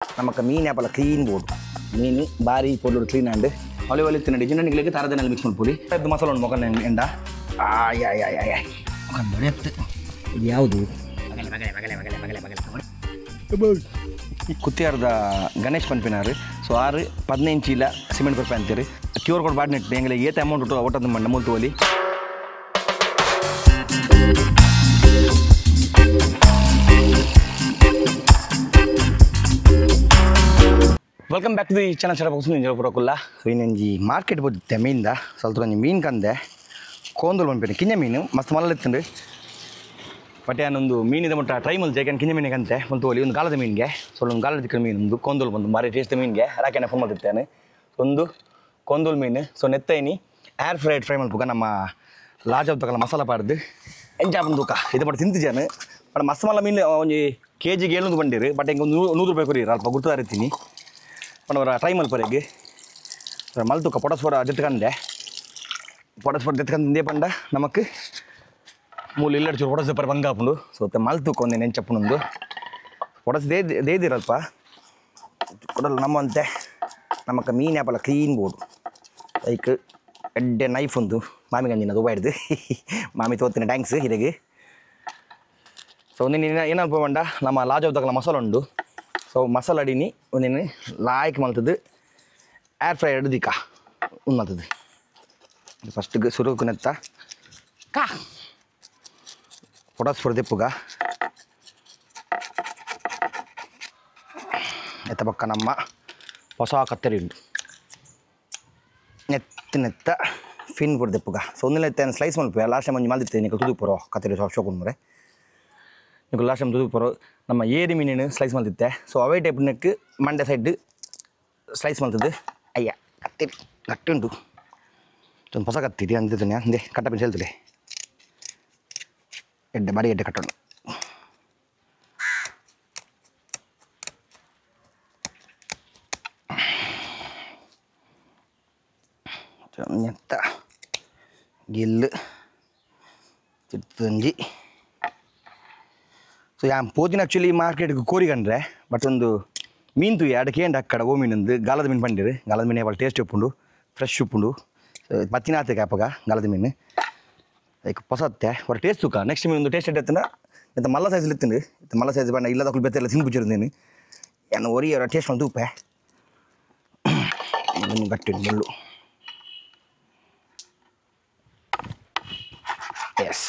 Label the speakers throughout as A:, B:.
A: ನಮಗೆ ಮೀನು ಯಾಪಲ್ಲ clean board ಮೀನು ಭಾರಿ ಪೊಲ್ಲು ಕ್ಲೀನ್ ಆ್ಯಂಡ್ ಒಲೆ ಒಲೆ ತಿನ್ನಡಿ ಜಿನ್ನಣಿಗಳಿಗೆ ತಾರದನ್ನೆಲ್ಲ ಮಿಕ್ಸ್ ಮಾಡ್ಬಿಡಿ ಅದು ಮಸಾಲ ಉಂಟು ಮೊಗನ ಎಂಡ ಇದು ಯಾವುದು ಕುತ್ತಿಯಾರ್ದ ಗಣೇಶ್ ಪನ್ಪಿನಾರು ಸೊ 6-15 ಚೀಲ ಸಿಮೆಂಟ್ ಕೊರ್ಪೆ ಅಂತೀರಿ ಕ್ಯೂರ್ ಕೋಡ್ ಬಾಡ್ ನೆಟ್ಟು ಹೆಂಗೆ ಏತ ಅಮೌಂಟ್ ಉಂಟು ಒಟ್ಟದ ಮಂಡ ಮೂಲ್ತು ಒಲಿ welcome back to the channel ಚರ ಬಗ್ಸು ನಿಂಜ ಬರೋಕಲ್ಲ ಸೊ ಇನ್ನೊಂದು ಮಾರ್ಕೆಟ್ ಬಂದಿತ್ತೆ ಮೀನಿಂದ ಸ್ವಲ್ಪ ಒಂಜಿ ಮೀನು ಕಂದೆ ಕೋಂದೋಲ್ ಬಂದ್ಬಿಟ್ಟು ಕಿಂಜ ಮೀನು ಮಸ್ತ್ ಮಲ್ಲತ್ತಿಂಡು ಬಟ್ ಏನೊಂದು ಮೀನಿದೆ ಮಟ್ಟ ಟ್ರೈ ಮಲ್ ಜೇಕನ್ ಕಿಂಜ ಮೀನಿಗೆ ಅಂತೆ ಒಂದು ಒಲಿ ಒಂದು ಗಾಲದ ಮೀನಿಗೆ ಸೊ ಒಂದು ಗಾಲದ ಚಿಕ್ಕ ಮೀನು ಒಂದು ಕೋಂದೋಲ್ ಬಂದು ಭಾರಿ ಟೇಸ್ಟ್ ಮೀನಿಗೆ ರಾಕೆನ ಫೋನ್ ಮಾಡ್ತಿರ್ತೇನೆ ಒಂದು ಕೋಂದೋಲ್ ಮೀನು ಸೊ ನೆತ್ತೈನಿ ಏರ್ ಫ್ರೈ ಮಲ್ಪುಗ ನಮ್ಮ ಲಾಜಾವ್ ತಗೊಳ್ಳ ಮಸಾಲ ಪಾಡ್ದು ಎಂಜಾ ಬಂದು ಇದು ಮಾಡಿ ತಿಂತಿದ್ದಾನೆ ಬಟ್ ಮಸ್ತ್ ಮಲ್ಲ ಮೀನು ಒಂದು ಕೆಜಿಗೆ 700 ಬಂದಿರಿ ಬಟ್ ಹಿಂಗೆ ಒಂದು 100 ರೂಪಾಯಿ ಕೊರಿ ಅಲ್ಪ ಗುರ್ತು ಇರ್ತೀನಿ ಅವರ ಟ್ರೈ ಮಲ್ಪರೆಗೆ ಮಲ್ತುಕ ಪೊಡಸ್ಪೊರ ಜೊತೆಗಂದೆ ಪೊಡಸ್ಪೊರ ಜೊತೆಗಂದು ಇಂದೇ ಪಂಡ ನಮಕ್ ಮೂಲ ಇಲ್ಲಡ್ಚೂರು ಪೊಡಸ್ ಪರ ಬಂಗಾಪುಂಡು ಸೊ ಮಲ್ತುಕ ಒಂದೇ ನೆಂಚಪ್ಪುನೊಂದು ಪೊಡಸ್ ದೇದಿರಲ್ಪ ಕೊಡಲ್ಲ ನಮ್ಮಂತೆ ನಮಕ್ ಮೀನು ಯಾಪಲ್ಲ ಕ್ಲೀನ್ ಬೋರ್ಡು ಲೈಕ್ ಎಡ್ಡೆ ನೈಫ್ ಒಂದು ಮಾಮಿ ಗಂಜಿನ ದುಬಾಯ್ದು ಮಾಮಿ ತೋತಿನ ಟ್ಯಾಂಕ್ಸ್ ಹಿರೆಗೆ ಸೊ ಒಂದಿನ ಏನಲ್ಪ ಪಂಡ ನಮ್ಮ ಲಾಜಾವ್ ತಗಲ ಮಸಾಲ ಉಂಡು ಸೊ ಮಸಾಲ ಅಡಿನಿ ಒಂದಿನ ಲಾಯ್ಕ್ ಮಲ್ತದ್ದು ಏರ್ ಫ್ರೈ ಹಿಡ್ದಿಕ್ಕ ಒಂದು ಮಲ್ತದ್ದು ಫಸ್ಟ್ಗೆ ಸುರುಕು ನೆತ್ತ ಕಾ ಪೊಡಸ್ ಪುರ್ದೆಪ್ಪುಗ ಎತ್ತ ಪಕ್ಕ ನಮ್ಮ ಹೊಸ ಕತ್ತರಿ ಉಂಟು ನೆತ್ತ ಫಿನ್ ಪುರ್ದೆಪ್ಪುಗ ಸೊ ಒಂದಿನ ಎತ್ತ ಸ್ಲೈಸ್ ಮಲ್ಪೆ ಲಾಸ್ಟ್ ಟೈಮ್ ಮಂಜು ಮಲ್ದಿರ್ತೇನೆ ನೀವು ತುದು ಪುರೋ ಕತ್ತರಿ ಶೋಕೊಂಡ್ರೆ ನೀವು ಲಾಸ್ಟ್ ಟೈಮ್ ತುದು ಪುರೋ ನಮ್ಮ ಏರಿ ಮೀನಿನ ಸ್ಲೈಸ್ ಮಲ್ತಿದ್ದೆ ಸೊ ಅವೇ ಟೈಪ್ ನೆಕ್ ಮಂಡ್ಯ ಸೈಡ್ ಸ್ಲೈಸ್ ಮಲ್ತದ್ದು ಅಯ್ಯ ಕತ್ತಿರಿ ಗಟ್ಟುಂಟು ಒಂದು ಹೊಸ ಕತ್ತಿರಿ ಅಂತಿದ್ದೀನಿ ಅಂದೆ ಕಟ್ಟಪಿನ ಹೇಳ್ತಿದೆ ಎಡ್ಡೆ ಬಾಡಿ ಎಡ್ಡೆ ಕಟ್ಟೋಣ ನೆತ್ತ ಗಿಲ್ಲು ಚಿತ್ತಂಜಿ ಸೊ ಯಾ ಪೋದಿನ ಆ್ಯಕ್ಚುಲಿ ಮಾರ್ಕೆಟ್ಗೆ ಕೋರಿಗಂಡ್ರೆ ಬಟ್ ಒಂದು ಮೀನು ತುಯ್ಯ ಅಡಕ್ಕೆ ಏನು ಅಕ್ಕಡ ಓ ಮೀನೊಂದು ಗಾಲದ ಮೀನು ಬಂದಿರಿ ಗಾಲದ ಮೀನು ಭಾಳ ಟೇಸ್ಟ್ ಉಪ್ಪುಂಡು ಫ್ರೆಶ್ ಉಪ್ಪುಂಡು ಪತ್ತಿನ ಆತ ಕ್ಯಾಪಗ ಗಾಲದ ಮೀನು ಲೈಕ್ ಹೊಸತ್ತೆ ಹೊರ ಟೇಸ್ಟ್ ತುಕ ನೆಕ್ಸ್ಟ್ ಮೀನು ಒಂದು ಟೇಸ್ಟ್ ಎತ್ತನ ಇಂಥ ಮಲ್ಲ ಸೈಜಲ್ಲಿ ಇತ್ತಂಡು ಇಂಥ ಮಲ್ಲ ಸೈಜ್ ಬಣ್ಣ ಇಲ್ಲದ ಕುಲ್ ಬೆತ್ತೆಲ್ಲ ತಿನ್ಬಿಟ್ಟಿರ್ದೇನು ಏನು ಒರಿ ಅವರ ಟೇಸ್ಟ್ ಒಂದು ಉಪ್ಪೆ ಗಟ್ಟಿ ಮುಳ್ಳು ಎಸ್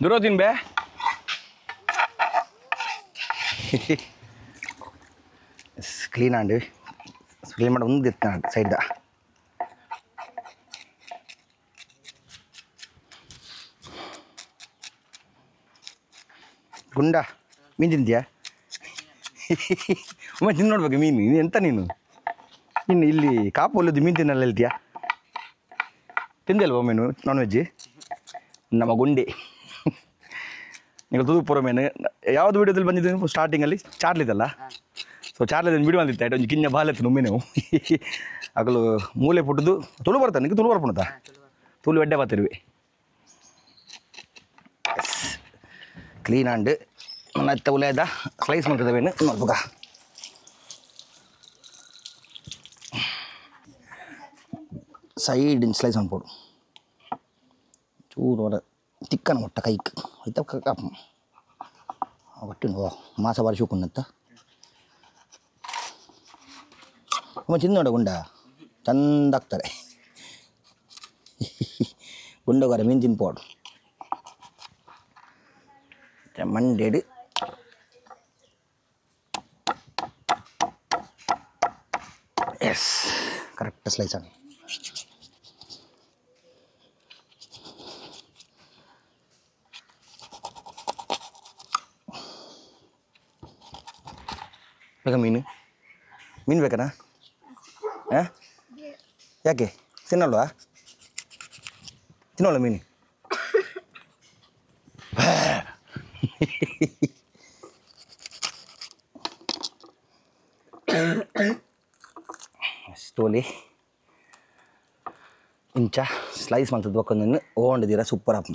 A: ದೂರ ತಿನ್ಬೇ ಕ್ಲೀನ್ ಆಂಡು ಕ್ಲೀನ್ ಮಾಡಿ ಒಂದು ಎತ್ತ ಸೈಡ್ದ ಗುಂಡ ಮೀನು ತಿಂತೀಯಾ ತಿಂದು ನೋಡ್ಬೇಕು ಮೀನು ನೀನು ಎಂತ ನೀನು ಇನ್ನು ಇಲ್ಲಿ ಕಾಪೊಲ್ಲದು ಮೀನು ತಿನ್ನಲ್ಲ ಹೇಳ್ತೀಯಾ ತಿಂದಲ್ವ ಮೀನು ನಾನ್ ವೆಜ್ ನಮ್ಮ ಗುಂಡಿ ನೀವು ತುದು ಪುರ ಮೇನು ಯಾವುದು ವೀಡಿಯೋದಲ್ಲಿ ಬಂದಿದ್ದು ಸ್ಟಾರ್ಟಿಂಗಲ್ಲಿ ಚಾರ್ಲಿದಲ್ಲ ಸೊ ಚಾರ್ಲಿದ ವೀಡಿಯೋ ಬಂದಿತ್ತು ಒಂದು ಕಿಂಜ ಬಾಲೆತ್ತು ನುಮ್ಮೆ ನೀವು ಆಗಲು ಮೂಲೆ ಪುಟ್ಟದು ತುಳು ಬರ್ತಾನೆ ನಿಮಗೆ ತುಳು ಬರ್ಪಣದ ತುಳು ಎಡ್ಡೆ ಬರ್ತಿರ್ವಿ ಕ್ಲೀನ್ ಆಂಡ್ ಮತ್ತೆ ಉಲೇದ ಸ್ಲೈಸ್ ಮಾಡ್ತಿದ್ದೇವೇನು ನೋಡ್ಬೇಕ ಸೈಡ್ ಸ್ಲೈಸ್ ಮಾಡ್ಬೋದು ಚೂರು ಹೊರ ತಿಕ್ಕನ ಮೊಟ್ಟ ಕೈಕ್ ಆಯ್ತಾ ಕಾಪ ಒಟ್ಟು ಮಾಸ ಬಾರಿ ಶೂಕುನ್ನತ್ತ ಚಿಂದ ನೋಡ ಗುಂಡ ಚಂದಾಗ್ತಾರೆ ಗುಂಡಗಾರ ಮೀನು ತಿನ್ಪೋಡು ಮಂಡೇಡು ಎಸ್ ಕರೆಕ್ಟ್ ಸ್ಲೈಸ್ ಆಗಿ ಬೇಕಾ ಮೀನು ಬೇಕಾ ಹಾಂ ಯಾಕೆ ತಿನ್ನಲ್ವಾ ತಿನ್ನೋಲ್ಲ ಮೀನು ತೋಲಿ ಇಂಚ ಸ್ಲೈಸ್ ಮಾಡ್ತದ್ದು ಒಕ್ಕೊಂದನ್ನು ಓಂಡಿದ್ದೀರ ಸೂಪರ್ ಆಪ್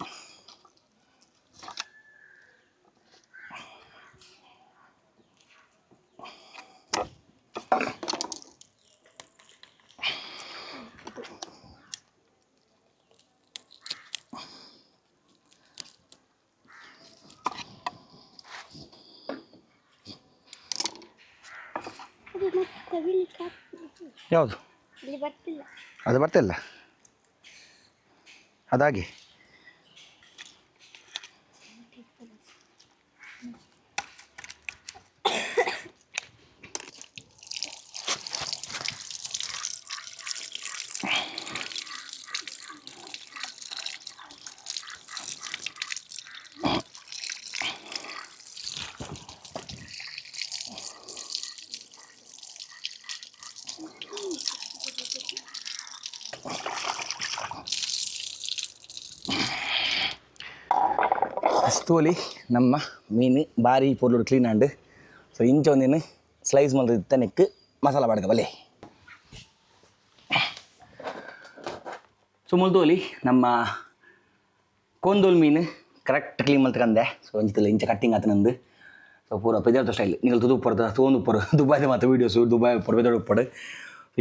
A: ಯಾವುದು ಅದು ಬರ್ತಿಲ್ಲ ಅದಾಗಿ ಅಸ್ತೋಲಿ ನಮ್ಮ ಮೀನು ಭಾರಿ ಪೊರ್ಲು ಕ್ಲೀನ್ ಆಂಡು ಸೊ ಇಂಚ ಒಂದಿನ ಸ್ಲೈಸ್ ಮಾಡಿ ತನಕ್ಕೆ ಮಸಾಲ ಬಾಡ್ಕ ಬಲೆ ಸೊ ಮುಲ್ತೋಲಿ ನಮ್ಮ ಕೋಂದೋಲ್ ಮೀನು ಕರೆಕ್ಟ್ ಕ್ಲೀನ್ ಮಾಡ್ತಂದೆ ಸೊ ಇಂಚಲ್ಲ ಇಂಚ ಕಟ್ಟಿಂಗ್ ಆತ ನಂದು ಸೊ ಪೂರ ಪೆದಾರ್ಥ ಸ್ಟೈಲ್ ನೀವು ತುದುಪ್ಪರು ತೊಗೊಂಡು ದುಬಾಯ್ದು ಮಾತು ವೀಡಿಯೋಸು ದುಬಾಯ್ ಉಪ್ಪರು ಪೆದಾರ್ಥ ಉಪ್ಪಡು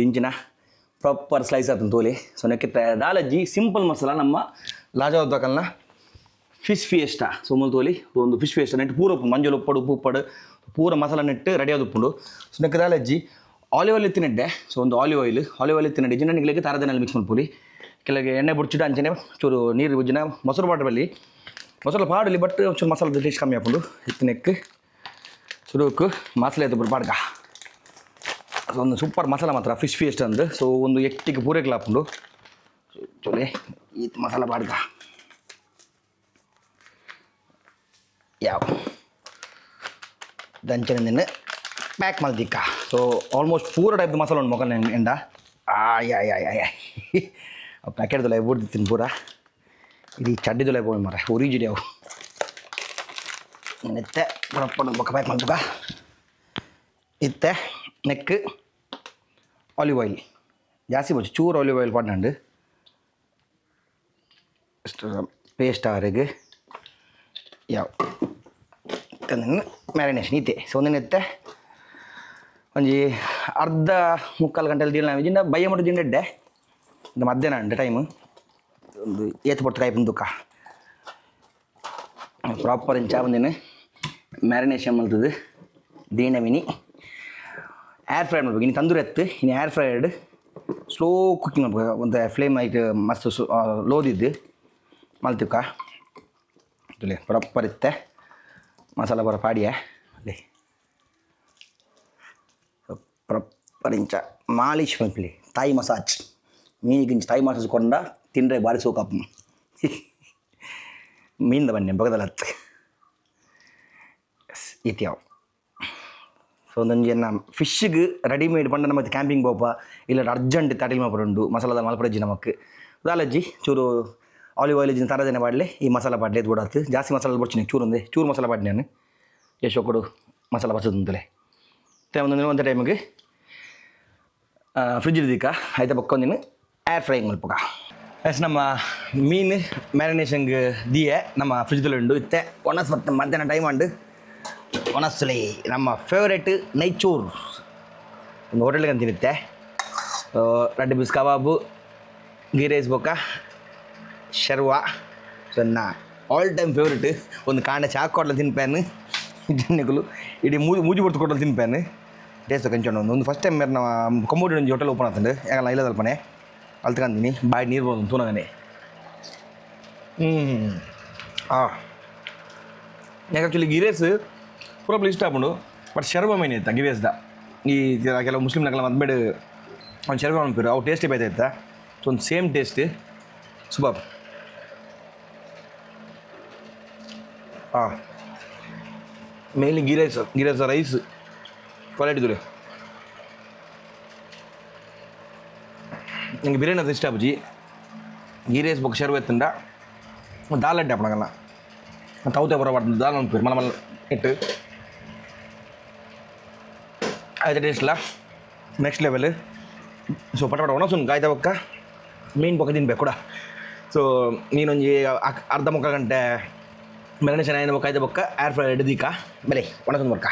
A: ಇಂಚಿನ ಪ್ರಾಪರ್ ಸ್ಲೈಸ್ ಆತನ ತೋಲಿ ಸೊ ನೆಕ್ಕಿತ್ತ ದಾಲಜ್ಜಿ ಸಿಂಪಲ್ ಮಸಾಲ ನಮ್ಮ ಲಾಜಾವದ್ದಕಲ್ನ ಫಿಶ್ ಫಿಯೆಸ್ಟಾ ಸೊ ಮುಲ್ತೋಲಿ ಒಂದು ಫಿಶ್ ಫಿಯೆಸ್ಟಾ ನೆಟ್ಟು ಪೂರ ಉಪ್ಪು ಮಂಜಲ್ ಉಪ್ಪಡು ಉಪ್ಪು ಉಪ್ಪಡು ಪೂರ ಮಸಾಲ ನೆಟ್ಟು ರೆಡಿ ಆದ ಉಪ್ಪುಂಡು ಸೊ ನೆಕ್ಕದಾಲಜ್ಜಿ ಆಲಿವ್ ಆಯಿಲ್ ಎತ್ತಿನಡ್ಡೆ ಸೊ ಒಂದು ಆಲಿವ್ ಆಯಿಲ್ ಎತ್ತಿನಡ್ಡೆ ಜಿನ್ನಣಿಗಳಿಗೆ ತಾರದನಲ್ಲಿ ಮಿಕ್ಸ್ ಮಾಡ್ಪೂಲಿ ಕೆಲಗೆ ಎಣ್ಣೆ ಬುಡ್ಚಿಟ್ಟು ಅಂಚನೆ ಚೂರು ನೀರು ಬುಜ್ಜಿನ ಮೊಸರು ಬಾಟಲ್ಲಿ ಮೊಸರು ಪಾಡಲಿ ಬಟ್ ಒಂಚೂರು ಮಸಾಲದ ಟೇಸ್ಟ್ ಕಮ್ಮಿ ಹಾಕೊಂಡು ಎತ್ತಿನಕ್ಕೆ ಸುಡುಕು ಮಸಾಲೆ ಎತ್ತು ಬಾಡ್ಕ ಒಂದು ಸೂಪರ್ ಮಸಾಲ ಮಾತ್ರ ಫಿಶ್ ಫಿಯೆಸ್ಟಾ ಅಂದು ಸೊ ಒಂದು ಎಟ್ಟಿಗೆ ಪೂರೈಕೆ ಹಾಕೊಂಡು ಚೂಲೆ ಈ ಮಸಾಲ ಬಾಡ್ಕ ಯಾವ ದಂಚನ ಪ್ಯಾಕ್ ಮಾಡ್ದಿಕ್ಕ ಸೊ ಆಲ್ಮೋಸ್ಟ್ ಪೂರ ಟೈಪ್ ಮಸಾಲ ಉಂಟು ಮೊಗಲ್ ಎಂಡ ಪ್ಯಾಕೆಟ್ ದೊಲೆ ಬೂಡ್ದಿತ್ತೀನಿ ಪೂರ ಇದು ಚಡ್ಡಿ ದೊಲೆ ಬೋಯ್ ಮಾರ ಒರಿಜಿಡಿ ಅವು ನೆತ್ತೆ ಪೊಡಪೊಡ ಬೊಕ್ಕ ಪ್ಯಾಕ್ ಮಾಡ್ದುಕ ಇತ್ತೆ ನೆಕ್ ಆಲಿವ್ ಆಯಿಲ್ ಜಾಸ್ತಿ ಬಚ್ಚು ಚೂರು ಆಲಿವ್ ಆಯಿಲ್ ಪಡ್ನಂಡು ಇಷ್ಟು ಪೇಸ್ಟ್ ಆರೆಗೆ ಯಾವ ಮ್ಯಾರಿನೇಷನ್ ಇತ್ತೆ ಸೊ ಒಂದಿನತ್ತೆ ಒಂಜಿ ಅರ್ಧ ಮುಕ್ಕಾಲು ಗಂಟೆಲಿ ದಿನ ನಾವು ಬಯ್ಯ ಮಟ್ಟು ತಿಂಡಿಡ್ಡೆ ಇದು ಮಧ್ಯಾಹ್ನ ಅಂಡೆ ಟೈಮು ಒಂದು ಏತು ಪೊಟ್ಟು ಕಾಯಿ ಬಂದುಕ ಪ್ರಾಪರ್ ಇಂಚ ಒಂದಿನ ಮ್ಯಾರಿನೇಷನ್ ಮಲ್ತದ್ದು ದೀನ ಮಿನಿ ಏರ್ ಫ್ರೈ ಮಾಡ್ಬೇಕು ಇನ್ನು ತಂದೂರಿ ಎತ್ತು ಇನ್ನು ಏರ್ ಫ್ರೈಡ್ ಸ್ಲೋ ಕುಕ್ಕಿಂಗ್ ಮಾಡ್ಬೇಕು ಒಂದು ಫ್ಲೇಮ್ ಆಯ್ತು ಮಸ್ತ್ ಲೋದಿದ್ದು ಮಲ್ತಿಕ್ಕ ತುಲೆ ಪ್ರಾಪರ್ ಇತ್ತೆ ಮಸಾಲ ಬರೋ ಪಾಡಿಯ ಅಲ್ಲಿ ಪ್ರಾಪರ್ ಇಂಚ ಮಾಲಿಶ್ ಮಲ್ಪಲಿ ತಾಯಿ ಮಸಾಜ್ ಮೀನಿಗೆ ಇಂಚ ತಾಯಿ ಮಸಾಜ್ ಕೊಂಡ ತಿಂದರೆ ಭಾರಿ ಸೋಕಪ್ಪ ಮೀನಿಂದ ಬನ್ನಿ ಬಗದಲ್ಲ ಹತ್ತು ಇತ್ಯಾವ ಸೊ ಒಂದೊಂದು ಜನ ಫಿಶ್ಗೆ ರೆಡಿಮೇಡ್ ಪಂಡ ಮತ್ತು ಕ್ಯಾಂಪಿಂಗ್ ಬೋಪ ಇಲ್ಲ ಅರ್ಜೆಂಟ್ ತಟಲ್ ಮಾಪುಂಡು ಮಸಾಲದ ಮಲ್ಪಡಜ್ಜಿ ನಮಕ್ ದಾಲಜ್ಜಿ ಚೂರು ಆಲಿವ್ ಆಯಿಲ್ ತರದೇನೆ ಬಾಡಲೆ ಈ ಮಸಾಲ ಬಾಡ್ಲೆ ಎದ್ದು ಬಿಡಾತು ಜಾಸ್ತಿ ಮಸಾಲ ಬರ್ತೀನಿ ಚೂರು ಮಸಾಲ ಬಾಡಿ ನಾನು ಎಷ್ಟು ಕೊಡು ಮಸಾಲ ಬರ್ತದೆ ಅಂತಲೇ ಒಂದು ಟೈಮಿಗೆ ಫ್ರಿಜ್ ಇರ್ದಿಕ್ಕ ಆಯ್ತಾ ಪಕ್ಕೊಂದಿನ ಏರ್ ಫ್ರೈ ಮಲ್ಪಕ ಎಸ್ ನಮ್ಮ ಮೀನು ಮ್ಯಾರಿನೇಷನ್ಗೆ ದಿಯೆ ನಮ್ಮ ಫ್ರಿಜ್ದಲ್ಲಿ ಉಂಡು ಇತ್ತೆ ಒಣಸ್ ಮತ್ತೆ ಮಧ್ಯಾಹ್ನ ಟೈಮ್ ಉಂಡು ಒಣಸ್ಲಿ ನಮ್ಮ ಫೇವ್ರೇಟ್ ನೈಚೂರ್ ಒಂದು ಹೋಟೆಲ್ಗೆ ಅಂತಿರುತ್ತೆ ರೆಡ್ ಬಿಸ್ ಕಬಾಬು ಗೀ ರೈಸ್ ಬೊಕ್ಕ ಶರ್ವಾ ಸೊ ನಾ ಆಲ್ ಟೈಮ್ ಫೇವ್ರೇಟ್ ಒಂದು ಕಾಂಡ ಚಾಕ್ ಕೊಡ್ಲ ತಿನ್ಪ್ಯಾನು ಜನಗಳು ಇಡೀ ಮೂಜಿ ಬರ್ತು ಕೊಡಲು ತಿನ್ಪ್ಯಾನು ಟೇಸ್ಟ್ ಕಂಚೊಂಡು ಒಂದು ಫಸ್ಟ್ ಟೈಮ್ ನಾವು ಕೊಮ್ಮೂಡಿ ಒಂದು ಹೋಟೆಲ್ ಓಪನ್ ಆಗ್ತಂಡು ಯಾಕಲ್ಲ ಇಲ್ಲದಲ್ಪನೆ ಅಲ್ಲಿ ತಗೊಂಡಿನಿ ಬಾಯಿ ನೀರು ಬರೋದು ತೂನಗನೆ ಯಾಕೆ ಆ್ಯಕ್ಚುಲಿ ಗೀ ರೈಸ್ ಪೂರಪ್ಪ ಇಷ್ಟ ಆಗ್ಬಿಡು ಬಟ್ ಶರ್ವಾ ಮೈನ್ ಇತ್ತ ಗೀ ರೈಸ್ದ ಈ ಕೆಲವು ಮುಸ್ಲಿಮ್ನಾಗೆಲ್ಲ ಮದ್ಬೇಡ ಒಂದು ಶರ್ವಾ ಅನ್ಪಿರು ಅವು ಟೇಸ್ಟೇ ಬೈತಾಯಿತ್ತ ಸೊ ಒಂದು ಸೇಮ್ ಟೇಸ್ಟ್ ಸುಬಾಬ್ ಮೇಲಿ ಗೀ ರೈಸ್ ರೈಸ್ ಕ್ವಾಲಿಟಿ ದೂರ ನಂಗೆ ಬಿರಿಯಾನಿ ಅದು ಇಷ್ಟ ಅಪ್ಪಾಜಿ ಗೀ ರೈಸ್ ಬೊಕ್ಕ ಶರ್ವ ಎತ್ತಂಡ ದಾಲ್ ಅಡ್ಡೆ ಅಪ್ಪಣಗಲ್ಲ ತೌತೆ ಬರಬಾರ್ದು ದಾಲ್ ಅನ್ಪೇರು ಮಲ ಇಟ್ಟು ಆಯ್ತು ಟೇಸ್ಟ್ಲ ನೆಕ್ಸ್ಟ್ ಲೆವೆಲ್ ಸೊ ಪಟ ಪಟ ಒಣಸುನ್ ಕಾಯ್ತಾ ಬೊಕ್ಕ ಮೀನು ಬೊಕ್ಕ ತಿನ್ಬೇಕು ಕೂಡ. ಸೊ ನೀನೊಂಜಿ ಅರ್ಧ ಮುಕ್ಕಾಲು ಗಂಟೆ ಮೆರವಣಿಗೆ ಚೆನ್ನಾಗಿ ಕಾಯ್ತಾ ಬೊಕ್ಕ ಏರ್ ಫ್ರೈ ಹಿಡಿದೀಕ ಬೆಲೆ ಒಣಸುನ್ ಬೊಕ್ಕ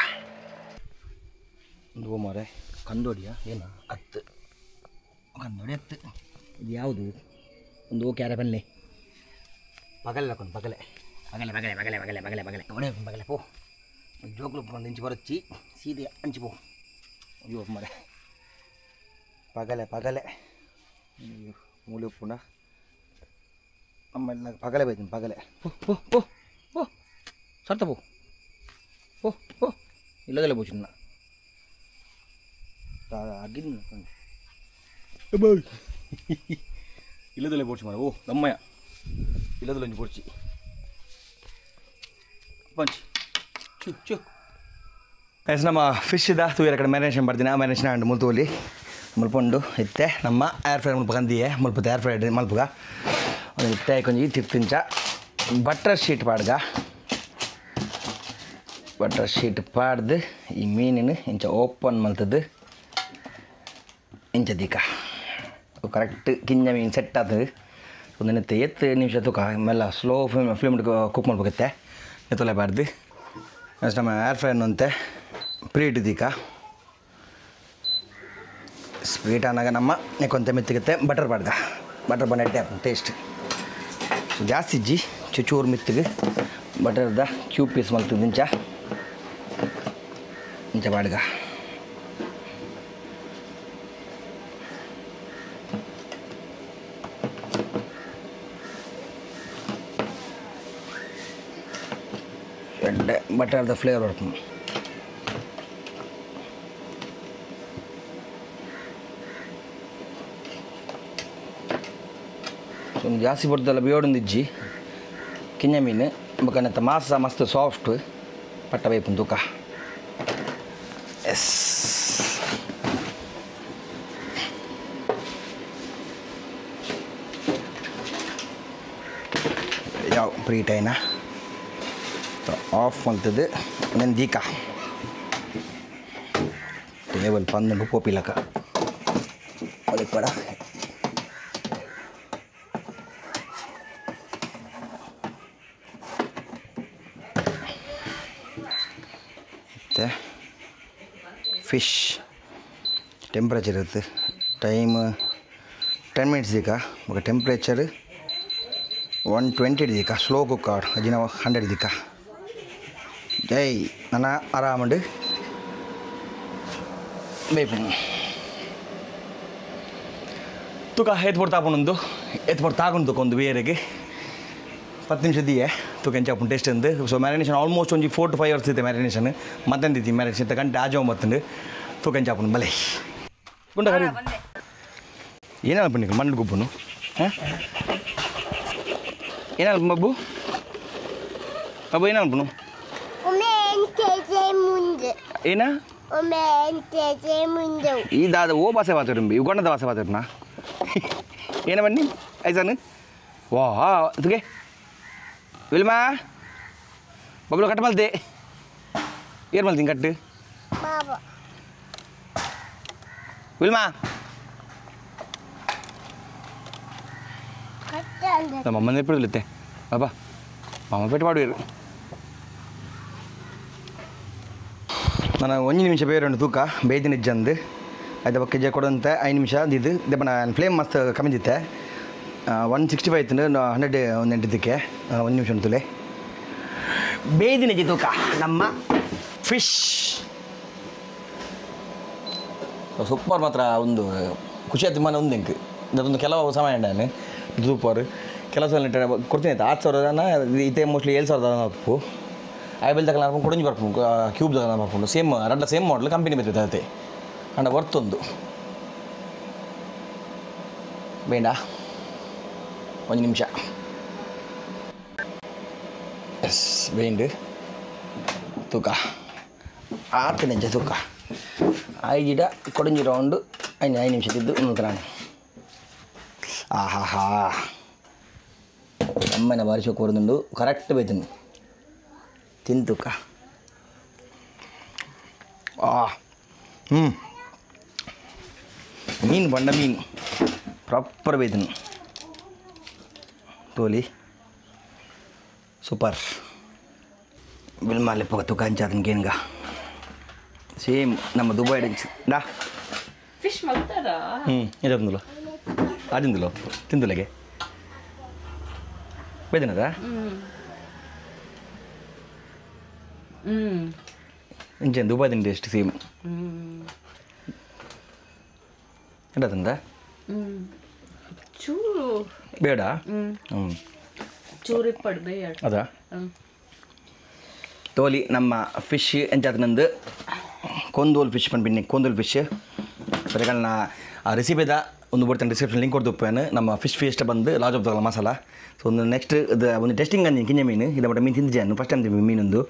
A: ಒಂದು ಮಾರೆ ಕಂದೋಡಿಯ ಏನು ಹತ್ತು ಕಂದೋಡಿ ಹತ್ತು ಇದು ಯಾವುದು ಒಂದು ಕ್ಯಾರೆ ಬನ್ನಿ ಪಗಲೆ ಹಾಕೊಂಡು ಪಗಲೆ ಪಗಲೆ ಪಗಲೆ ಪಗಲೆ ಪಗಲೆ ಪಗಲೆ ಪಗಲೆ ಒಡೆ ಪಗಲೆ ಪೋ ಜೋಕ್ಲು ಒಂದು ಇಂಚು ಬರಚ್ಚಿ ಸೀದೆ ಅಂಚು ಪೋ ಅಯ್ಯೋ ಮರೆ ಪಗಲೆ ಪಗಲೆ ಮೂಲೆ ಉಪ್ಪುಂಡ ಆಮೇಲೆ ಪಗಲೆ ಬೈತೀನಿ ಪಗಲೆ ಪೋ ಪೋ ಪೋ ಪೋ ಸರ್ತ ಪೋ ಪೋ ಪೋ ಇಲ್ಲದಲ್ಲ ಪೋ ಚಿನ್ನ ಆಗಿದ್ದು ಇಲ್ಲದಲ್ಲೇ ಪೋಡ್ಸಿ ಮಾಡ ಓ ದಮ್ಮಯ್ಯ ಇಲ್ಲದಲ್ಲ ಒಂಚು ಪೋಡ್ಸಿ ಪಂಚ್ ಚು ಚು ಎಸ್ ನಮ್ಮ ಫಿಶ್ ಇದ ತೂಯರ ಕಡೆ ಮ್ಯಾರಿನೇಷನ್ ಬರ್ತೀನಿ ಆ ಮ್ಯಾರಿನೇಷನ್ ಅಂಡು ಮುಲ್ತೋಲಿ ಮುಲ್ಪೊಂಡು ಇತ್ತೆ ನಮ್ಮ ಏರ್ ಫ್ರೈ ಮುಲ್ಪ ಕಂದಿಯೇ ಮುಲ್ಪದ ಏರ್ ಫ್ರೈ ಮಲ್ಪಗ ಒಂದು ಇತ್ತೆ ಕೊಂಚ ತಿಂಚ ಬಟರ್ ಶೀಟ್ ಪಾಡ್ಗ ಬಟರ್ ಶೀಟ್ ಪಾಡ್ದು ಈ ಮೀನಿನ ಇಂಚ ಓಪನ್ ಮಲ್ತದ್ದು ಇಂಚ ದೀಕ ಕರೆಕ್ಟ್ ಕಿಂಜ ಮೀನು ಸೆಟ್ ಆಗ್ತದೆ ಒಂದು ನೆತ್ತೆ ಎತ್ತು ನಿಮಿಷ ತೂಕ ಆಮೇಲೆ ಸ್ಲೋ ಫ್ಲೇಮ್ ಕುಕ್ ಮಾಡ್ಬೇಕತ್ತೆ ಎತ್ತಲೇಬಾರ್ದು ನೆಕ್ಸ್ಟ್ ನಮ್ಮ ಏರ್ ಫ್ರೈ ಅನ್ನುವಂತೆ ಪ್ರೀಟ್ ದೀಕ ಸ್ವೀಟ್ ಆನಾಗ ನಮ್ಮ ನೆಕ್ಕೊಂತೆ ಮೆತ್ತಿಗತ್ತೆ ಬಟರ್ ಪಾಡ್ಗ ಬಟರ್ ಬಂಡೆ ಟೇಸ್ಟ್ ಸೊ ಜಾಸ್ತಿ ಇಜ್ಜಿ ಚೂರು ಮಿತ್ತಿಗೆ ಬಟರ್ದ ಕ್ಯೂಬ್ ಪೀಸ್ ಮಲ್ತದ್ದು ಇಂಚ ಇಂಚ ಪಾಡ್ಗ ಬಟರ್ದ ಫ್ಲೇವರ್ ಬರ್ತದೆ ಸೊ ಜಾಸ್ತಿ ಬರ್ತದಲ್ಲ ಬೇಡೊಂದು ಇಜ್ಜಿ ಕಿಂಜ ಮೀನು ಬಕನತ್ತ ಮಾಸ ಮಸ್ತ್ ಸಾಫ್ಟ್ ಪಟ್ಟ ಬೈಪುನ್ ತೂಕ ಎಸ್ ಯಾವ ಪ್ರೀಟೈನಾ ಆಫ್ ಮಲ್ತದ್ದು ನನ್ನ ದೀಕ ಟೇಬಲ್ ಪಂದು ಪೋಪಿಲಕ ಅದಕ್ಕೆ ಬೇಡ ಮತ್ತು ಫಿಶ್ ಟೆಂಪ್ರೇಚರ್ ಇರುತ್ತೆ ಟೈಮ್ 10 ಮಿನಿಟ್ಸ್ ದೀಕ ఒక ಟೆಂಪ್ರೇಚರ್ 120 ದೀಕ ಸ್ಲೋ ಕುಕ್ ಆಡ್ ಅಜಿನ 100 ದೀಕ ಜೈ ನನ್ನ ಆರಾಮಂಡು ಬೇಪು ತೂಕ ಎತ್ಬಿಟ್ಟು ತಾಪೊಂದು ಎತ್ಬಿಟ್ಟು ತಾಕೊಂಡು ತಗೊಂಡು ಬೇರೆಗೆ 10 ನಿಮಿಷ ದಿಯೆ ತೂಕ ಎಂಚಾಪು ಟೇಸ್ಟ್ ಅಂದು ಸೊ ಮ್ಯಾರಿನೇಷನ್ ಆಲ್ಮೋಸ್ಟ್ ಒಂದು 4 to 5 hours ಇತ್ತು ಮ್ಯಾರಿನೇಷನ್ ಮತ್ತೊಂದಿತ್ತು ಮ್ಯಾರಿನೇಷನ್ ಗಂಟೆ ಆಜೋ ಮತ್ತಂದು ತೂಕ ಎಂಚಾಪು ಬಲೆ ಗುಂಡ ಕರಿ ಏನಾರ ಬನ್ನಿ ಮಣ್ಣು ಗುಬ್ಬನು ಹಾಂ ಏನಾರ ಮಬ್ಬು ಮಬ್ಬು ಏನಾರ ಬನ್ನು ಏನ ಈ ದಾದ ಓ ಭಾಷೆ ಮಾತಾಡಿ ಯುಗಂಡದ ಭಾಷೆ ಮಾತಾಡ್ನಾ ಏನ ಬನ್ನಿ ಐಸನ್ ವಾ ತುಗೆ ವಿಲ್ಮಾ ಬಗ್ಲು ಕಟ್ ಮಲ್ತೆ ಏನು ಮಲ್ತೀನಿ ಕಟ್ಟು ವಿಲ್ಮಾ ನಮ್ಮ ಅಮ್ಮನ ಎಪ್ಪಿಡ್ಲಿತ್ತೆ ಬಾಬಾ ಮಾಮ ಪೆಟ್ಟು ಮಾಡುವರು ನಾನು 1 ನಿಮಿಷ ಬೇರೆ ತೂಕ ಬೇಯ್ದಿನ ಇಜ್ಜಂದು ಅದು ಬಕ್ಕೆ ಜೆ ಕೊಡಂತ 5 ನಿಮಿಷ ಇದು ದೆಪ್ಪ ನಾನು ಫ್ಲೇಮ್ ಮಸ್ತ್ ಕಮ್ಮಿದಿತ್ತೆ 165 ಇತ್ತು 100 ಒಂದು ಎಂಟಿದ್ದಕ್ಕೆ 1 ನಿಮಿಷ ಉಂಟುಲೆ ಬೇಯ್ದಿನ ಇಜ್ಜಿ ತೂಕ ನಮ್ಮ ಫಿಶ್ ಸೂಪರ್ ಮಾತ್ರ ಒಂದು ಖುಷಿ ಆಯ್ತು ಮನೆ ಒಂದು ಎಂಕ್ ಅದೊಂದು ಕೆಲವು ಸಮಯ ನಾನು ಸೂಪರ್ ಕೆಲಸ ಕೊಡ್ತೀನಿ ಆಯ್ತು 8,000 ಇತ್ತೆ ಮೋಸ್ಟ್ಲಿ 7,000 ಉಪ್ಪು ಐಬಲ್ ತಗೊಂಡು ಹಾಕೊಂಡು ಕೊಡಂಜಿ ಬರ್ಕೊಂಡು ಕ್ಯೂಬ್ ತಗೊಂಡು ಮಾಡ್ಕೊಂಡು ಸೇಮ್ ರೆಡ್ಲ ಸೇಮ್ ಮಾಡಲ್ ಕಂಪನಿ ಬರ್ತೈತೆ ಅದೇ ಅಂಡ ಬರ್ತೊಂದು ಬೇಡ 1 ನಿಮಿಷ ಎಸ್ ಬೇಂಡು ತೂಕ 6 ನಿಮಿಷ ತೂಕ 5 ಗಿಡ ಕೊಡಂಜಿ ರೌಂಡು 5 ನಿಮಿಷದಿದ್ದು ನೋಡ್ಕ ನಾನು ಆಹಾ ಅಮ್ಮನ ಬಾರಿಸೋಕೆ ಕೊಡೋದುಂಡು ಕರೆಕ್ಟ್ ಬೇಯ್ತೀನಿ ತಿಂತುಕ ಮೀನು ಬಂಡ ಮೀನು ಪ್ರಾಪರ್ ಬೇಯ್ದನು ತೋಲಿ ಸೂಪರ್ ಬಿಲ್ ಮಾಡಲಿ ಪೋಗ ತುಕ ಹಂಚಾದನ್ಗೇನ್ಗ ಸೇಮ್ ನಮ್ಮ ದುಬೈ ಡಾ
B: ಫಿಶ್ ಮಾಡ್ತಾರಾ
A: ಇದಂದುಲು ಅದಿಂದುಲು ತಿಂದುಲೆಗೆ ಬೇದನದ ಇಂಚೆ ದುಬೈ ತಿಂಡಿ ಎಷ್ಟು ಸೇಮ್ ಎಡತಂದ
B: ಚೂರು
A: ಬೇಡ
B: ಚೂರು ಪಡ್ಬೇಡ
A: ಅದಾ ತೋಲಿ ನಮ್ಮ ಫಿಶ್ ಎಂಚಾದ ಕೊಂದೋಲ್ ಫಿಶ್ ಪಂಪಿನಿ ಕೊಂದೋಲ್ ಫಿಶ್ ಸರಿಗಳನ್ನ ಆ ರೆಸಿಪಿದ ಒಂದು ಬರ್ತಾನೆ ಡಿಸ್ಕ್ರಿಪ್ಷನ್ ಲಿಂಕ್ ಕೊಡ್ದುಪ್ಪೇನು ನಮ್ಮ ಫಿಶ್ ಫೇಸ್ಟ್ ಬಂದು ಲಾಜ್ ಆಫ್ ಮಸಾಲ ಸೊ ಒಂದು ನೆಕ್ಸ್ಟ್ ಇದು ಒಂದು ಟೆಸ್ಟಿಂಗ್ ಅಂದಿನಿ ಕಿಂಜ ಮೀನು ಇದು ಬಟ್ ಮೀನು ತಿಂದಿದ್ದಾನು ಫಸ್ಟ್ ಟೈಮ್ ತಿಂದು ಮೀನೊಂದು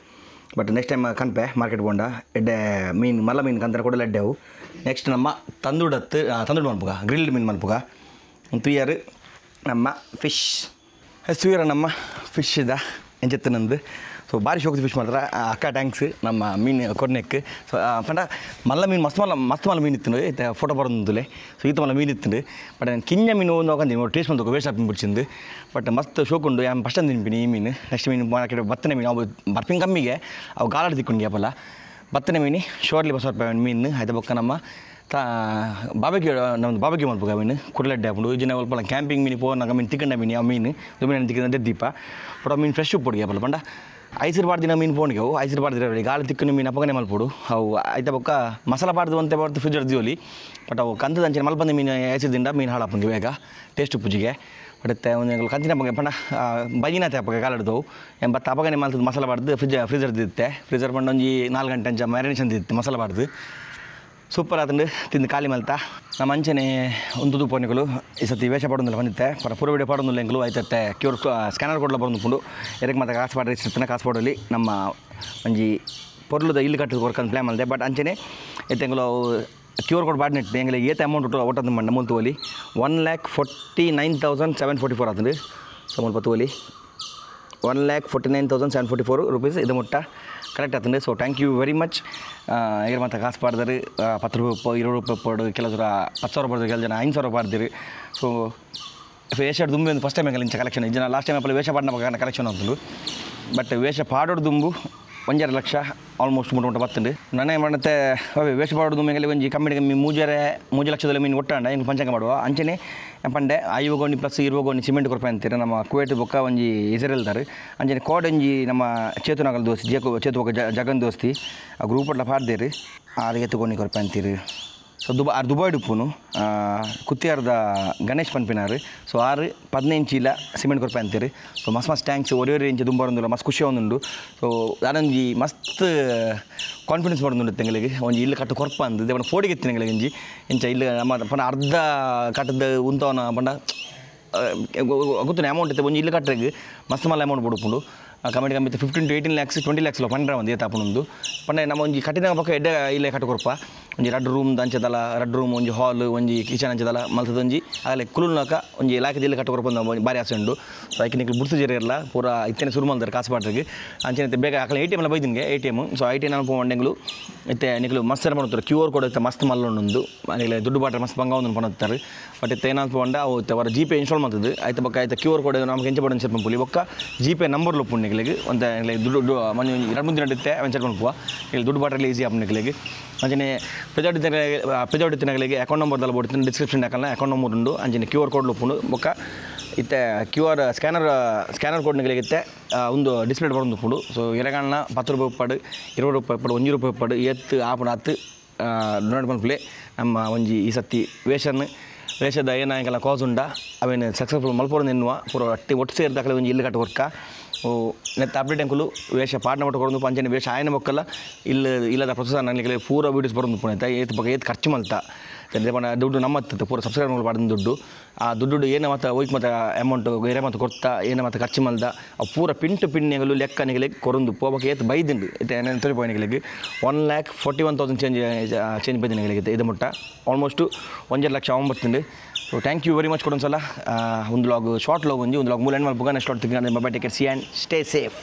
A: ಬಟ್ ನೆಕ್ಸ್ಟ್ ಟೈಮ್ ಕನ್ಪೆ ಮಾರ್ಕೆಟ್ ಬೋಂಡ ಎಡ್ಡೆ ಮೀನು ಮಲ್ಲ ಮೀನು ಕಂತಾರೆ ಕೊಡಲ್ಲ ಎಡ್ಡೆವು ನೆಕ್ಸ್ಟ್ ನಮ್ಮ ತಂದುಡು ಮಲ್ಪುಗ ಗ್ರಿಲ್ಡ್ ಮೀನು ಮಲ್ಪುಗ ಒಂದು 3 ಇಯರ್ ನಮ್ಮ ಫಿಶ್ 2 ಇಯರ್ ನಮ್ಮ ಫಿಶ್ ಇದ ಎಂಚೆತ್ತನಂದು ಸೊ ಭಾರಿ ಶೋಕದ ಫಿಶ್ ಮಾಡ್ತಾರೆ ಅಕ್ಕ ಟ್ಯಾಂಕ್ಸ್ ನಮ್ಮ ಮೀನು ಕೊಡ್ನೆಕ್ ಸೊ ಪಂಡ ಮಲ್ಲ ಮೀನು ಮಸ್ತ್ ಮಲ್ಲ ಮೀನು ಇತ್ತು ಐತೆ ಫೋಟೋ ಬರೋದುಲೆ ಸೊ ಈತ ಮಲ್ಲ ಮೀನು ಇತ್ತು ಬಟ್ ನಾನು ಕಿಂಜ ಮೀನು ಒಂದು ಹೋಗಂದು ಟೇಸ್ಟ್ ಬಂದು ವೇಸ್ಟ್ ಹಾಕಿ ಬಿಡ್ಸಿಂದು ಬಟ್ ಮಸ್ತ್ ಶೋಕೊಂಡು ಯಾನ್ ಫಸ್ಟ್ ತಿನ್ಪಿನಿ ಈ ಮೀನು ನೆಕ್ಸ್ಟ್ ಮೀನು ಮಾರ್ಕೆಟ್ ಬತ್ತನೆ ಮೀನು ಅವು ಬರ್ಪಿಂಗ್ ಕಮ್ಮಿಗೆ ಅವು ಗಾಲಾಡಿ ತಿಕ್ಕೊಂಡು ಯಾಪಲ್ಲ ಬತ್ತನೆ ಮೀನು ಶೋರ್ಲಿ ಬಸ್ ರೂಪಾಯಿ ಮೀನು ಆಯ್ತು ಬೊಕ್ಕ ನಮ್ಮ ಬಾಬೆಗೆ ನಮ್ಮದು ಬಾಬೆಗೆ ಮಲ್ಪುಗ ಮೀನು ಕುರ್ಲೆಡ್ಡೆ ಹಾಕೊಂಡು ಜನ ಸ್ವಲ್ಪ ಕ್ಯಾಂಪಿಂಗ್ ಮೀನು ಪೋನಾಗ ಮೀನು ತಿಕ್ಕಂಡ ಮೀನು ಆ ಮೀನು ಮೀನು ತಿಕ್ಕಂಡ ದೀಪ ಬಟ್ ಆ ಮೀನು ಫ್ರೆಶ್ ಉಪ್ಪೊಡಿಗೆ ಯಾಪಲ್ಲ ಪಂಡ ಐಸರು ಬಾರ್ದಿನ ಮೀನು ಪೋಣಿಗೆ ಅವು ಐಸರು ಬಾರ್ದಿರ ಗಾಳಿ ತಿಕ್ಕನ್ನು ಮೀನು ಅಪ್ಪಗನೆ ಮಲ್ಪೋಡು ಅವು ಆಯ್ತಾ ಬೊಕ್ಕ ಮಸಾಲ ಬಾರ್ದು ಅಂತ ಬರ್ದು ಫ್ರಿಜ್ ಹೊಡೆದಿವಲ್ಲಿ ಬಟ್ ಅವು ಕಂತದ ಅಂಚೆ ಮಲ್ಪಂದ ಮೀನು ಐಸದಿಂದ ಮೀನು ಹಾಳಾಪಂಗೆ ಬೇಗ ಟೇಸ್ಟ್ ಉಪ್ಪುಜಿಗೆ ಬಟ್ ಒಂದು ಕಂತಿನ ಬಗ್ಗೆ ಪಂಡ ಬೈನಾತೆ ಅಪ್ಪಗೆ ಕಾಲಾಡ್ದವು ಬತ್ತ ಅಪ್ಪಗನೆ ಮಲ್ತದ ಮಸಾಲ ಬಾರ್ದು ಫ್ರಿಜರ್ ದಿತ್ತೆ ಫ್ರಿಜರ್ ಪಂಡ ಒಂಜಿ 4 ಗಂಟೆ ಅಂಚ ಮ್ಯಾರಿನೇಷನ್ ದಿತ್ತೆ ಮಸಾಲ ಬಾರ್ದು ಸೂಪರ್ ಆತಂಡು ತಿಂದು ಖಾಲಿ ಮಲ್ತಾ ನಮ್ಮ ಅಂಚನೆ ಒಂದು ಪೋನಿಗಳು ಈ ಸತಿ ವೇಷ ಪಡೋದಿಲ್ಲ ಬಂದಿತ್ತೆ ಪೂರ ವಿಡಿಯೋ ಪಡೋದಿಲ್ಲ ಎಂಗಳು ಆಯ್ತತ್ತೆ ಕ್ಯೂರ್ ಸ್ಕ್ಯಾನರ್ ಕೊಡಲ ಬಂದುಕೊಂಡು ಎದಕ್ಕೆ ಮತ್ತೆ ಕಾಸು ಪಾಡ್ರಿ ಇಷ್ಟನ ಕಾಸು ಪಡೋಲಿ ನಮ್ಮ ಒಂಜಿ ಪೊರ್ಲದ ಇಲ್ಲಿ ಕಟ್ಟೋದು ವರ್ಕಂತ ಪ್ಲ್ಯಾನ್ ಮಾಡಿದೆ ಬಟ್ ಅಂಚನೆ ಎತ್ತೆಂಗಳು ಕ್ಯೂರ್ ಕೋಡ್ ಬಾಡ್ನೆಟ್ಟು ಎಂಗಳಿಗೆ ಏತ ಅಮೌಂಟ್ ಒಟ್ಟದು ಮಂಡ ಮೂಲ್ ತೋಲಿ 1,49,744 ಆತಂಡು ಸೊ ಮುಲ್ಪ ತೋಲಿ 1,49,744 ರೂಪೀಸ್ ಇದು ಮುಟ್ಟ ಕರೆಕ್ಟ್ ಆತಂಡು so thank you very much ಈಗ ಮತ್ತೆ ಕಾಸು ಪಾಡ್ದಾರೆ 10 ರೂಪಾಯಿ 20 ರೂಪಾಯಿ ಪಡು ಕೆಲವು 10,000 ಪಡ್ದು ಕೆಲವು ಜನ 5,000 ಪಾಡ್ದಿರಿ ಸೊ ವೇಷ ದುಂಬಿ ಒಂದು ಫಸ್ಟ್ ಟೈಮ್ ಇಂಚ ಕಲೆಕ್ಷನ್ ಜನ ಲಾಸ್ಟ್ ಟೈಮ್ ಅಪ್ಪಲ್ಲಿ ವೇಷ ಪಾಡಿನ ಕಲೆಕ್ಷನ್ ಆಗ್ತದೆ ಬಟ್ ವೇಷ ಪಾಡೋಡು ದುಂಬು 1.5 ಲಕ್ಷ ಆಲ್ಮೋಸ್ಟ್ ಮುಟ್ಟ ಬರ್ತಂಡು ನಾನೇ ಮಾಡುತ್ತೆ ವೇಷ ಪಾಡೋದು ದುಂಬಿಗೆ ಒಂಜಿ ಕಮ್ಮಿ 3 ಲಕ್ಷದಲ್ಲಿ ಮೀನು ಒಟ್ಟಾಂಡ ಹಿಂಗೆ ಪಂಚಾಂಗ ಮಾಡುವ ಅಂಚನೆ ಪಂಡೆ 5 ಗೋಣಿ ಪ್ಲಸ್ 20 ಗೋಣಿ ಸಿಮೆಂಟ್ ಕೊರಪಾಯಿ ಅಂತೀರ ನಮ್ಮ ಕುವೇಟ್ ಬೊಕ್ಕ ಒಂಜಿ ಹೆಸರೆಲ್ತಾರೆ ಅಂಚನೆ ಕೋಡ್ ಒಂಜಿ ನಮ್ಮ ಚೇತುನಾಗಲ್ ದೋಸ್ತಿ ಚೇತು ಬೊಕ್ಕ ಜಗನ್ ದೋಸ್ತಿ ಆ ಗ್ರೂಪ್ ಒಟ್ಲ ಪಾಡ್ದೇರಿ 6 ಎತ್ತುಗೋಣಿ ಕೊರಪಾಯಿ ಅಂತೀರಿ ಸೊ ದುಬೈ ಡುಪ್ಪುನು ಕುತ್ತಿಯಾರ್ದ ಗಣೇಶ್ ಪನ್ಪಿನಾರು ಸೊ 15 ಚೀಲ ಸಿಮೆಂಟ್ ಕೊರಪಾಯಿ ಅಂತೀರಿ ಸೊ ಮಸ್ತ್ ಟ್ಯಾಂಕ್ಸ್ ಒರೆ ಇಂಚ ದುಂಬರೊಂದಿಲ್ಲ ಮಸ್ತ್ ಖುಷಿ ಒಂದುಂಡು ಸೊ ನಾನೊಂಜಿ ಮಸ್ತ್ ಕಾನ್ಫಿಡೆನ್ಸ್ ಮಾಡೋದು ತೆಂಗಳಿಗೆ ಒಂಜಿ ಇಲ್ಲಿ ಕಟ್ಟು ಕೊರಪ ಅಂದು ದೇವನ ಫೋಡಿಗೆ ತೆಂಗಳಿಗೆ ಒಂಜಿ ಇಂಚ ಇಲ್ಲಿ ನಮ್ಮ ಪಂಡ ಅರ್ಧ ಕಟ್ಟದ ಉಂತವನ ಪಂಡ ಗೊತ್ತಿನ ಅಮೌಂಟ್ ಇತ್ತು ಒಂಜಿ ಇಲ್ಲಿ ಕಟ್ಟರಿಗೆ ಮಸ್ತ್ ಮಲ್ಲ ಅಮೌಂಟ್ ಕೊಡುಪುಂಡು ಕಮಿಟಿ 15 to 18 lakhs 20 lakhs ಪಂಡ್ರೆ ಒಂದು ಏತಾಪನೊಂದು ಪಂಡ ನಮ್ಮ ಒಂಜಿ ಕಟ್ಟಿನ ಪಕ್ಕ ಎಡ್ಡೆ ಇಲ್ಲೇ ಕಟ್ಟು ಕೊರಪ ಒಂಜಿ 2 ರೂಮ್ ಅಂಚದಲ್ಲ 2 ರೂಮ್ ಒಂಜಿ ಹಾಲ್ ಒಂಜಿ ಕಿಚನ್ ಅಂಚದಲ್ಲ ಮಲ್ತದೊಂಜಿ ಆಗಲೇ ಕುಲುನಾಕ ಒಂಜಿ ಇಲಾಖೆ ಇಲ್ಲಿ ಕಟ್ಟು ಕೊರಪ ಭಾರಿ ಆಸೆ ಉಂಡು ಸೊ ಅದಕ್ಕೆ ನಿಕ್ಲು ಬುಡ್ತು ಜೇರಿ ಇರಲ್ಲ ಪೂರ ಇತ್ತೇನೆ ಶುರು ಮಾಡ್ತಾರೆ ಕಾಸು ಪಾಟ್ರಿಗೆ ಅಂಚೆ ಬೇಗ ಆಕಲೆ ATM ಎಲ್ಲ ಬೈದಿನ್ಗೆ ATM ಸೊ ATM ನಾನು ಪೋಂಡೆಂಗಳು ಇತ್ತೆ ನಿಕ್ಲು ಮಸ್ತ್ ಮಾಡ್ತಾರೆ QR ಕೋಡ್ ಇತ್ತೆ ಮಸ್ತ್ ಮಲ್ಲೊಂದು ನಿಕ್ಲೆ ದುಡ್ಡು ಬಾಟ್ರೆ ಮಸ್ತ್ ಬಂಗ ಒಂದು ಪಣತ್ತಾರೆ ಬಟ್ ಇತ್ತೆ ಏನಾದ್ರು ಪೋಂಡ ಅವು ಅವರ GPay ಇನ್ಸ್ಟಾಲ್ ಮಾಡ್ತದೆ ಆಯ್ತು ಬಕ್ಕ ಆಯ್ತು QR ಕೋಡ್ ನಮ್ಗೆ ಎಂಚ ಪಡ ಸ್ವಲ್ಪ ಪುಲಿ ಬೊಕ್ಕ GPay ನಂಬರ್ ಲೊಪ್ಪು ನಿಕ್ಲಿಗೆ ಒಂದು ದುಡ್ಡು ಮನೆ 2-3 ದಿನ ಇಡುತ್ತೆ ವೆಂಚರ್ ಮಾಡ್ಕುವ ಇಲ್ಲಿ ದುಡ್ಡು ಬಾಟ್ರಲ್ಲಿ ಈಸಿ ಆಪ್ ನಿಕ್ಲಿಗೆ ಅಂಚನೆ ಪೆಜಾಡಿ ತಿನ್ನಗಳಿಗೆ ಅಕೌಂಟ್ ನಂಬರ್ದಲ್ಲಿ ಬೋಡ್ತೀನಿ ಡಿಸ್ಕ್ರಿಪ್ಷನ್ ಹಾಕಲ್ಲ ಅಕೌಂಟ್ ನಂಬರ್ ಉಂಡು ಅಂಚನೆ QR ಕೋಡ್ ಲೊಪ್ಪುಂಡು ಬೊಕ್ಕ ಇತ್ತೆ QR ಸ್ಕ್ಯಾನರ್ ಕೋಡ್ ನಿಗಲಿಗಿತ್ತೆ ಒಂದು ಡಿಸ್ಪ್ಲೇ ಬರೋದು ಉಪ್ಪುಂಡು ಸೊ ಎರಗಣ್ಣ 10 ರೂಪಾಯಿ ಪಡು 20 ರೂಪಾಯಿ ಪಡು 1 ರೂಪಾಯಿ ಪಡು ಎತ್ತು ಆಪುಡು 10 ಡೊನೇಟ್ ಮಲ್ಪಲೆ ನಮ್ಮ ಒಂಜಿ ಈ ಸತಿ ವೇಷದ ಏನಾಗಲ್ಲ ಕಾಸ್ ಉಂಡ ಅವೇನು ಸಕ್ಸಸ್ಫುಲ್ ಮಲ್ಪೋರು ಎನ್ನುವ ಪೂರ ಒಟ್ಟು ಸೇರಿದಾಗಲೇ ಒಂಜಿ ಇಲ್ಲಿ ಕಟ್ಟು ವರ್ಕ ನೆತ್ತ ಅಪ್ಡೇಟ್ ಅಂಕಲು ವೇಷ ಪಾಡ್ನ ಮಟ್ಟ ಕೊಡೋದು ಪಂಚನೆ ವೇಷ ಆಯನ ಮಕ್ಕಲ್ಲ ಇಲ್ಲದ ಪ್ರೊಸೆಸರ್ ನನಗೆ ಪೂರ ವೀಡಿಯೋಸ್ ಬರೋದು ಪುಣೆ ಏತ್ ಬಗ್ಗೆ ಏತ್ ಖರ್ಚು ಮಲ್ತ ದುಡ್ಡು ನಮ್ಮತ್ತ ಪೂರ ಸಬ್ಸ್ಕ್ರೈಬ್ ಮಾಡಿದ ದುಡ್ಡು ಆ ದುಡ್ಡು ಏನು ಮತ್ತು ಹೋಯ್ತು ಮತ್ತು ಅಮೌಂಟ್ ಬೇರೆ ಮತ್ತು ಕೊಡ್ತಾ ಏನು ಮತ್ತು ಖರ್ಚು ಮಲ್ದ ಆ ಪೂರ ಪಿನ್ ಟು ಪಿನ್ನೆಗಳು ಲೆಕ್ಕ ನಿಗಲಿಗೆ ಕೊರೊಂದು ಪೋಬಕ್ಕೆ ಏತ್ ಬೈದಿಂಡು ಇದು ತೋರಿಪೋಯಿ ನಿಗಲಿಗೆ 1,41,000 ಚೇಂಜ್ ಬೈದ ನಿಗಲಿಗೆ ಇದು ಮುಟ್ಟ ಆಲ್ಮೋಸ್ಟು 1.5 ಲಕ್ಷ ಒಂಬತ್ತು so thank you very much ಕೊಡೊಂದು ಸಲ ಒಂದು ಲಾಗ್ ಶಾರ್ಟ್ ಲಾಗ್ ಒಂದು ಲಾಗ್ 3 ಎಂಡ್ ಮಲ್ಪುಗ ನೆಕ್ಸ್ಟ್ ಲಾಗ್ ತೆಗಿ mobile take care see and stay safe